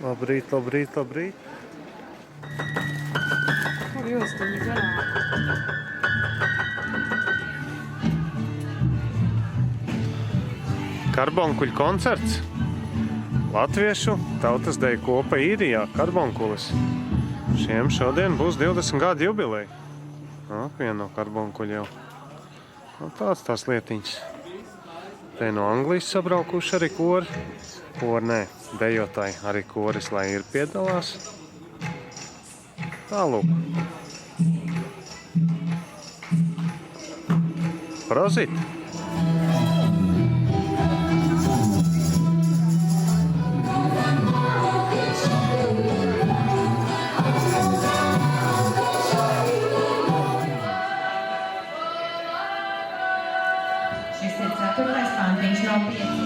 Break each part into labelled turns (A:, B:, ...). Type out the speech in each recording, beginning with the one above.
A: Labrīt, labrīt, labrīt.
B: Kur jūs tur garā?
A: Karbonkuļu koncerts. Latviešu tautas deju kopa Īrijā, Karbonkulis. Šiem šodien būs 20 gadu jubileja. Viena no Karbonkuļu jau. Tās lietiņas. Te no Anglijas sabraukuši arī kori. Kori, nē, dejotāji arī koris, lai ir piedalās. Tālūk. Prozit!
C: Šis ir 4. pantiņš no 5.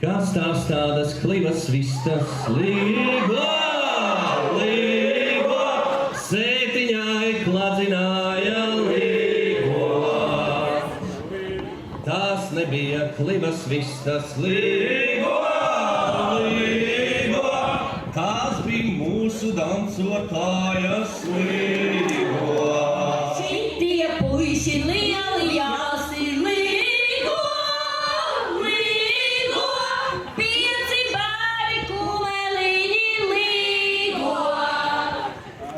D: Kas tās tādas klivas vistas līgo, līgo, sētiņai kladzināja līgo. Tās nebija klivas vistas līgo, līgo, tās bija mūsu dancotājas līgo.
E: Šitie puiši lieli jāsi līgo, līgo, 5 bērni kumeliņi līgo,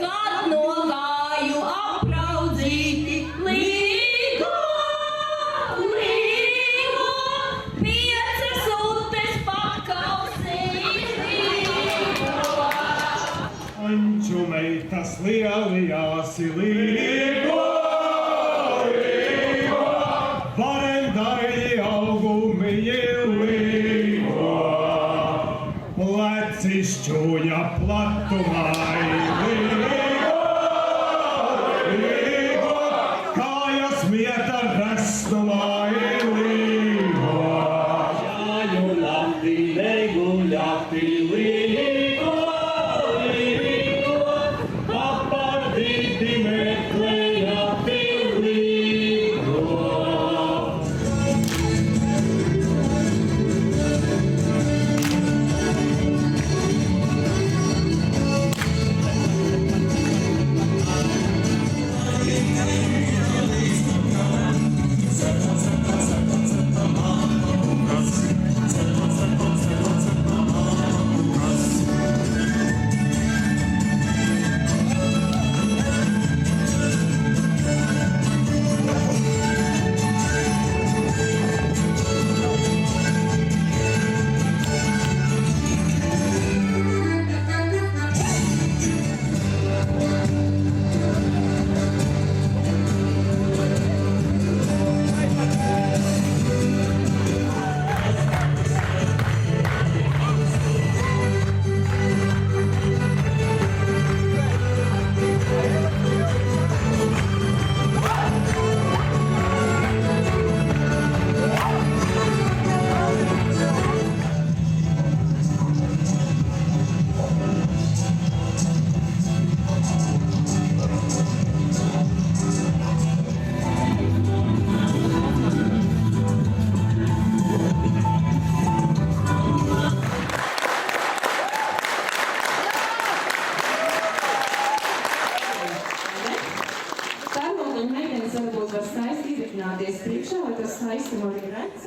E: kad nogāju apraudzīti līgo, līgo, 5 utes pakausīt līgo.
F: lieli jāsilīgo, barendai augumi ielīgo, pleci šķūja platumai līgo, kājas mieta resnumai līgo.
D: Jāju naktī neguļakti līgo, apardīti meklējati līgo.
B: Tēvot un meitenes varbūt var skaisti izrikināties priekšā, vai tas skaisti var ir redz.